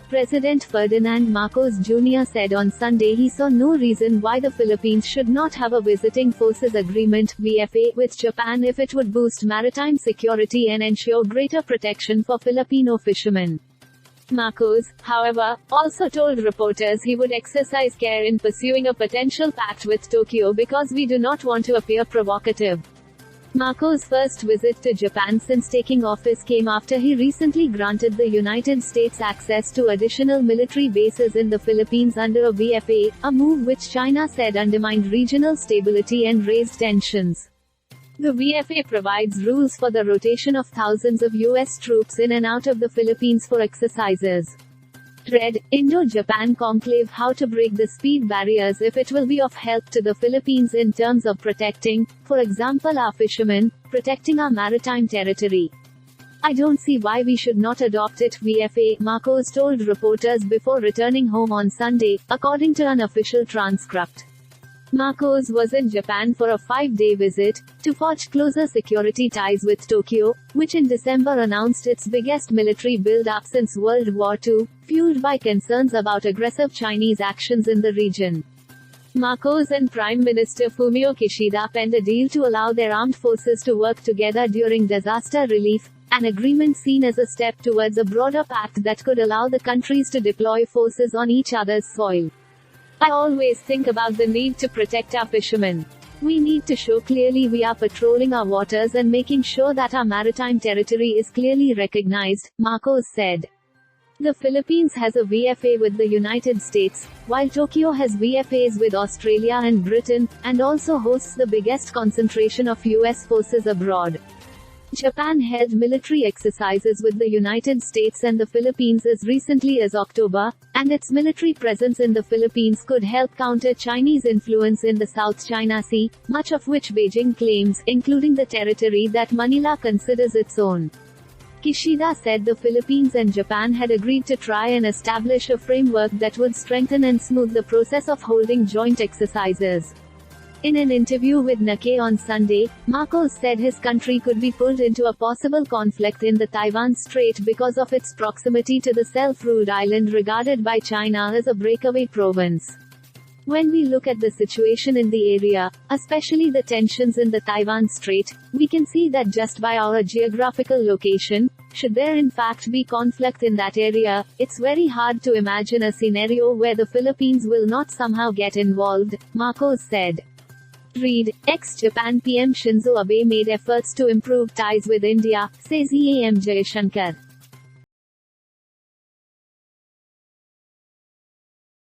President Ferdinand Marcos Jr. said on Sunday he saw no reason why the Philippines should not have a Visiting Forces Agreement (VFA) with Japan if it would boost maritime security and ensure greater protection for Filipino fishermen. Marcos, however, also told reporters he would exercise care in pursuing a potential pact with Tokyo because we do not want to appear provocative. Marcos' first visit to Japan since taking office came after he recently granted the United States access to additional military bases in the Philippines under a VFA, a move which China said undermined regional stability and raised tensions. The VFA provides rules for the rotation of thousands of U.S. troops in and out of the Philippines for exercises. Read, Indo-Japan Conclave: How to break the speed barriers if it will be of help to the Philippines in terms of protecting, for example our fishermen, protecting our maritime territory. I don't see why we should not adopt it, VFA, Marcos told reporters before returning home on Sunday, according to an official transcript. Marcos was in Japan for a 5-day visit, to forge closer security ties with Tokyo, which in December announced its biggest military build-up since World War II, fueled by concerns about aggressive Chinese actions in the region. Marcos and Prime Minister Fumio Kishida penned a deal to allow their armed forces to work together during disaster relief, an agreement seen as a step towards a broader pact that could allow the countries to deploy forces on each other's soil. I always think about the need to protect our fishermen. We need to show clearly we are patrolling our waters and making sure that our maritime territory is clearly recognized, Marcos said. The Philippines has a VFA with the United States, while Tokyo has VFAs with Australia and Britain, and also hosts the biggest concentration of U.S. forces abroad. Japan held military exercises with the United States and the Philippines as recently as October, and its military presence in the Philippines could help counter Chinese influence in the South China Sea, much of which Beijing claims, including the territory that Manila considers its own. Kishida said the Philippines and Japan had agreed to try and establish a framework that would strengthen and smooth the process of holding joint exercises. In an interview with Nikkei on Sunday, Marcos said his country could be pulled into a possible conflict in the Taiwan Strait because of its proximity to the self-ruled island regarded by China as a breakaway province. When we look at the situation in the area, especially the tensions in the Taiwan Strait, we can see that just by our geographical location, should there in fact be conflict in that area, it's very hard to imagine a scenario where the Philippines will not somehow get involved, Marcos said. Read, ex-Japan PM Shinzo Abe made efforts to improve ties with India, says EAM Jaishankar.